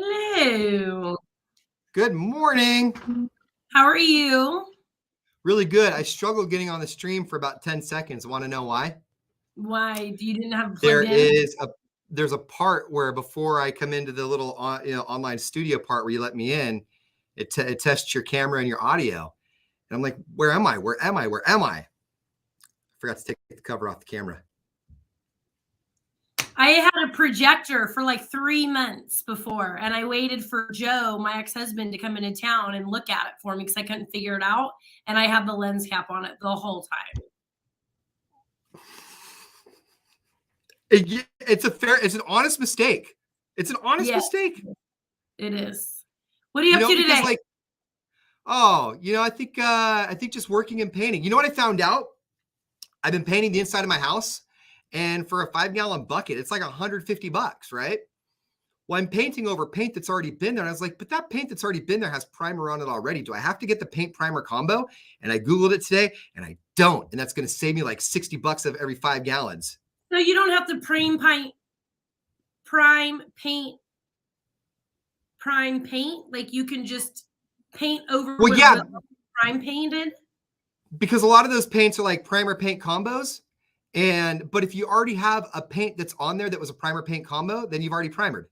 Hello. Good morning. How are you? Really good. I struggled getting on the stream for about 10 seconds. Want to know why? Why? You didn't have it There plugged in? there's a part where before I come into the little online studio part where you let me in, it tests your camera and your audio. And I'm like, where am I? Where am I? Where am I? Forgot to take the cover off the camera. I had a projector for like 3 months before, and I waited for Joe, my ex-husband, to come into town and look at it for me because I couldn't figure it out. And I had the lens cap on it the whole time. It's an honest mistake. It's an honest mistake. It is. What are you up to today? Because I think just working and painting. You know what I found out? I've been painting the inside of my house, and for a 5-gallon bucket, it's like $150, right? Well, I'm painting over paint that's already been there. And I was like, but that paint that's already been there has primer on it already. Do I have to get the paint primer combo? And I Googled it today and I don't. And that's going to save me like $60 of every 5 gallons. No, you don't have to prime paint. Like you can just paint over with prime painted. Because a lot of those paints are like primer paint combos. But if you already have a paint that's on there that was a primer paint combo, then you've already primered.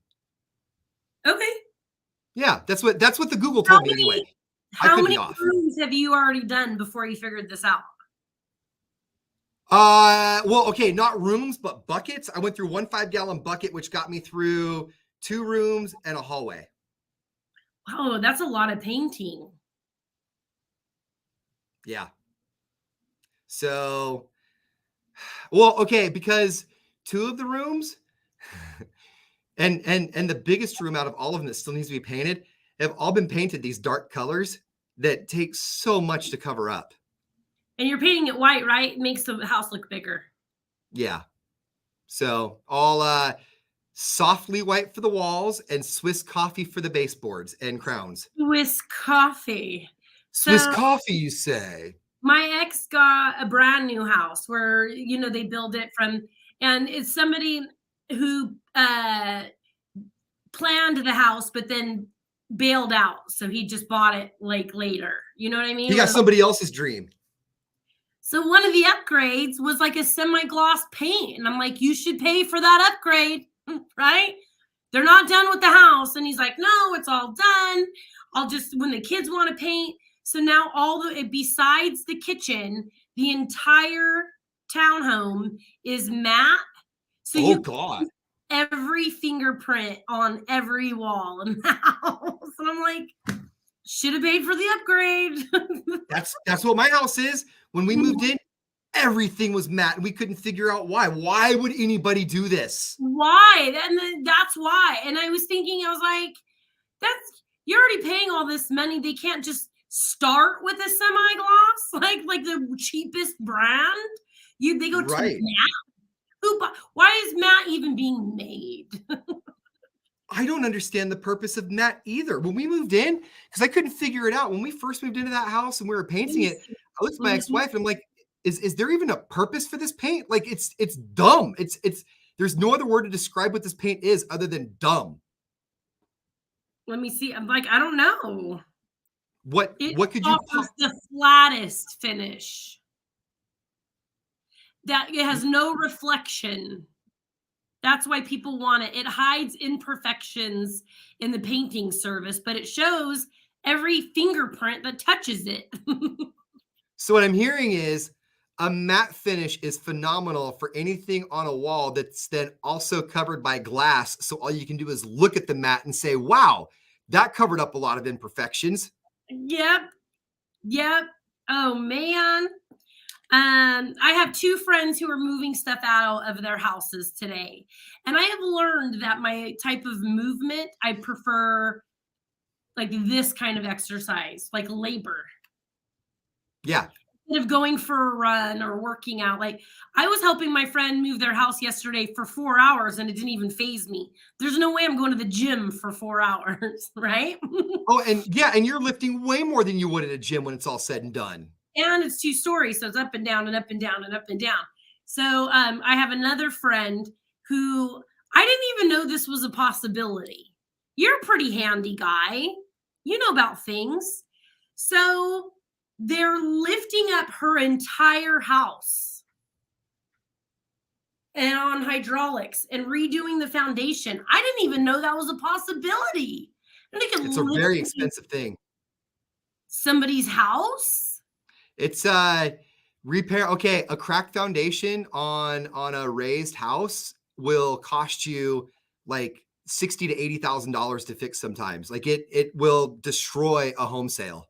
Okay. Yeah, that's what the Google told me anyway. How many rooms have you already done before you figured this out? Well, okay, not rooms, but buckets. I went through 1 5-gallon bucket, which got me through 2 rooms and a hallway. Wow, that's a lot of painting. Yeah. So, well, okay, because 2 of the rooms and the biggest room out of all of them that still needs to be painted have all been painted these dark colors that take so much to cover up. And you're painting it white, right? It makes the house look bigger. Yeah. So all softly white for the walls and Swiss coffee for the baseboards and crowns. Swiss coffee. Swiss coffee, you say? My ex got a brand new house where, they build it from, and it's somebody who planned the house, but then bailed out. So he just bought it like later. You know what I mean? He got somebody else's dream. So one of the upgrades was like a semi-gloss paint. And I'm like, you should pay for that upgrade, right? They're not done with the house. And he's like, no, it's all done. I'll just, when the kids want to paint. So now besides the kitchen, the entire townhome is matte. So God. Every fingerprint on every wall in the house. And I'm like, should have paid for the upgrade. That's what my house is. When we moved in, everything was matte and we couldn't figure out why. Why would anybody do this? Why? And that's why. And I was thinking, I was like, you're already paying all this money. They can't just start with a semi-gloss, like the cheapest brand. They go to matte. Why is matte even being made? I don't understand the purpose of matte either. When we moved in, because I couldn't figure it out. When we first moved into that house and we were painting it, I looked at my ex-wife and I'm like, is there even a purpose for this paint? Like it's dumb. It's there's no other word to describe what this paint is other than dumb. Let me see. I'm like, I don't know. What could you offers the flattest finish? That it has no reflection. That's why people want it. It hides imperfections in the painting service, but it shows every fingerprint that touches it. So what I'm hearing is a matte finish is phenomenal for anything on a wall that's then also covered by glass. So all you can do is look at the matte and say, wow, that covered up a lot of imperfections. Yep. Oh, man. I have 2 friends who are moving stuff out of their houses today. And I have learned that my type of movement, I prefer like this kind of exercise, like labor. Yeah. Instead of going for a run or working out. Like I was helping my friend move their house yesterday for 4 hours and it didn't even faze me. There's no way I'm going to the gym for 4 hours, right? Oh, and you're lifting way more than you would at a gym when it's all said and done. And it's 2 stories, so it's up and down and up and down and up and down. So I have another friend who I didn't even know this was a possibility. you're a pretty handy guy. You know about things. So they're lifting up her entire house and on hydraulics and redoing the foundation. I didn't even know that was a possibility. And they could It's a very expensive thing. Somebody's house. It's repair. Okay, a cracked foundation on a raised house will cost you like $60,000 to $80,000 to fix sometimes. Like it will destroy a home sale.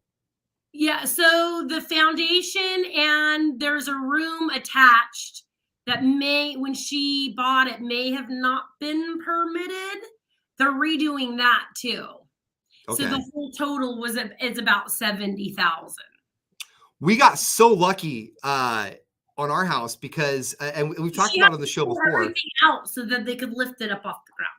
Yeah, so the foundation and there's a room attached that may, when she bought it, may have not been permitted. They're redoing that too. Okay. So the whole total it's about 70,000. We got so lucky on our house because, and we've talked about it on the show before. Everything out so that they could lift it up off the ground.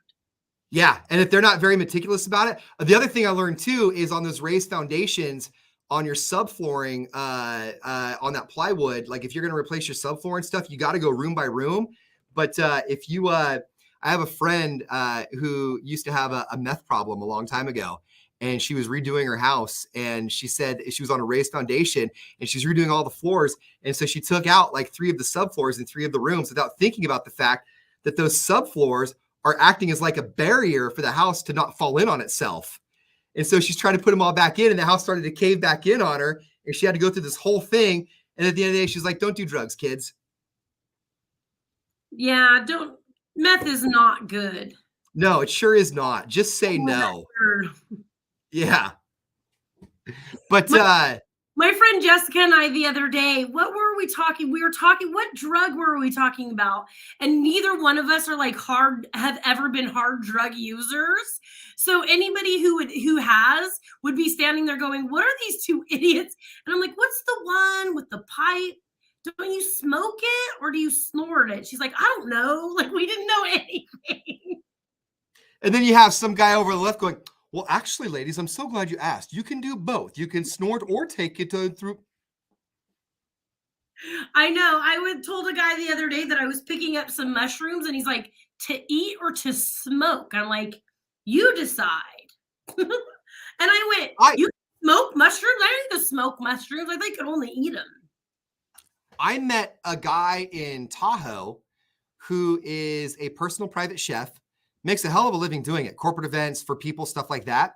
Yeah, and if they're not very meticulous about it, the other thing I learned too is on those raised foundations on your subflooring, on that plywood. Like if you're going to replace your subfloor and stuff, you got to go room by room. But if you, I have a friend who used to have a meth problem a long time ago. And she was redoing her house, and she said she was on a raised foundation, and she's redoing all the floors. And so she took out like 3 of the subfloors and 3 of the rooms without thinking about the fact that those subfloors are acting as like a barrier for the house to not fall in on itself. And so she's trying to put them all back in, and the house started to cave back in on her, and she had to go through this whole thing. And at the end of the day, she's like, "Don't do drugs, kids." Yeah, meth is not good. No, it sure is not. Just say no. Yeah. But my friend Jessica and I the other day, what were we talking? We were talking, what drug were we talking about? And neither one of us are like have ever been hard drug users. So anybody who has would be standing there going, what are these 2 idiots? And I'm like, what's the one with the pipe? Don't you smoke it or do you snort it? She's like, I don't know. Like we didn't know anything. And then you have some guy over the left going, well, actually, ladies, I'm so glad you asked. You can do both. You can snort or take it through. I know. I told a guy the other day that I was picking up some mushrooms, and he's like, to eat or to smoke? I'm like, you decide. And I went, you smoke mushrooms? I don't even smoke mushrooms. I think I could only eat them. I met a guy in Tahoe who is a personal private chef. Makes a hell of a living doing it. Corporate events for people, stuff like that.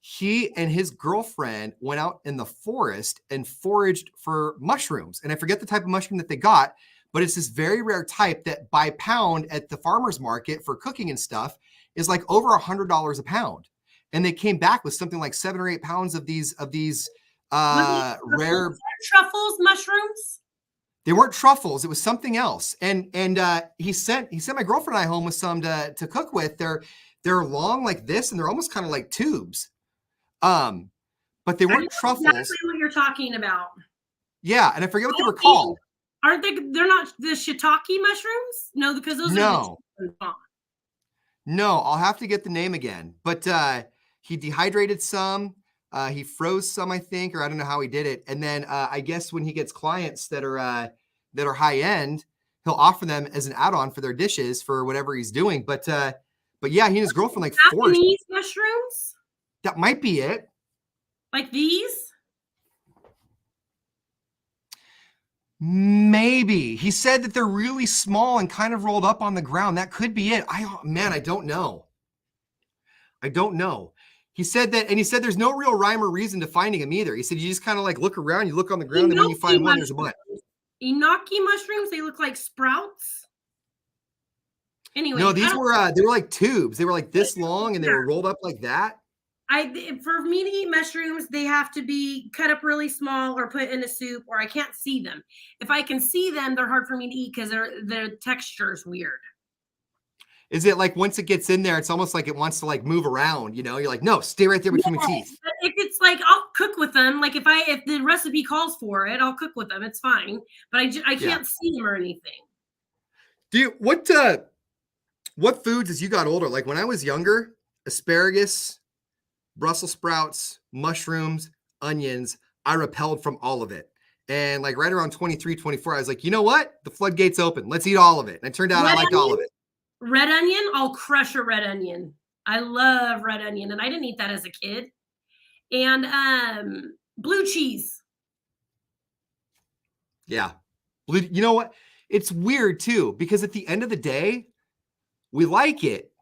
He and his girlfriend went out in the forest and foraged for mushrooms. And I forget the type of mushroom that they got, but it's this very rare type that by pound at the farmer's market for cooking and stuff is like over $100 a pound. And they came back with something like 7 or 8 pounds of these rare truffles, mushrooms. They weren't truffles. It was something else. And he sent my girlfriend and I home with some to cook with. They're long like this, and they're almost kind of like tubes. But they weren't truffles. Exactly what you're talking about. Yeah, and I forget what they were called. Aren't they? They're not the shiitake mushrooms? No, because those are No, I'll have to get the name again. But he dehydrated some. He froze some, I think, or I don't know how he did it. And then I guess when he gets clients that are high end, he'll offer them as an add-on for their dishes for whatever he's doing. But yeah, he and his girlfriend like forced mushrooms. That might be it. Like these? Maybe. He said that they're really small and kind of rolled up on the ground. That could be it. I don't know. I don't know. He said that, and he said there's no real rhyme or reason to finding them either. He said you just kind of like look around, you look on the ground, and when you find one, there's a bunch. Enoki mushrooms, they look like sprouts. Anyway, no, these were they were like tubes. They were like this long, and they were rolled up like that. For me to eat mushrooms, they have to be cut up really small or put in a soup, or I can't see them. If I can see them, they're hard for me to eat because their texture is weird. Is it like once it gets in there, it's almost like it wants to like move around, you know? You're like, no, stay right there between my teeth. But if it's like, I'll cook with them. Like if the recipe calls for it, I'll cook with them. It's fine. But I can't see them or anything. What foods as you got older? Like when I was younger, asparagus, Brussels sprouts, mushrooms, onions, I repelled from all of it. And like right around 23, 24, I was like, you know what? The floodgates open. Let's eat all of it. And it turned out I liked all of it. Red onion, I'll crush a red onion. I love red onion, and I didn't eat that as a kid. And blue cheese. Yeah. You know what? It's weird too, because at the end of the day, we like it,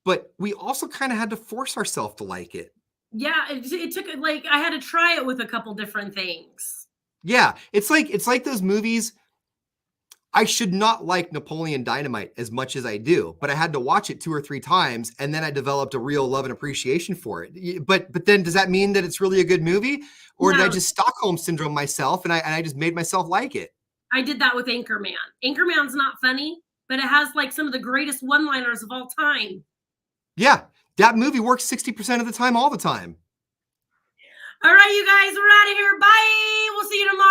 but we also kind of had to force ourselves to like it. Yeah, it took like I had to try it with a couple different things. Yeah, it's like those movies. I should not like Napoleon Dynamite as much as I do, but I had to watch it 2 or 3 times, and then I developed a real love and appreciation for it. But then does that mean that it's really a good movie, or did I No, just Stockholm syndrome myself and I just made myself like it? I did that with Anchorman. Anchorman's not funny, but it has like some of the greatest one-liners of all time. Yeah, that movie works 60% of the time, all the time. All right, you guys, we're out of here. Bye. We'll see you tomorrow.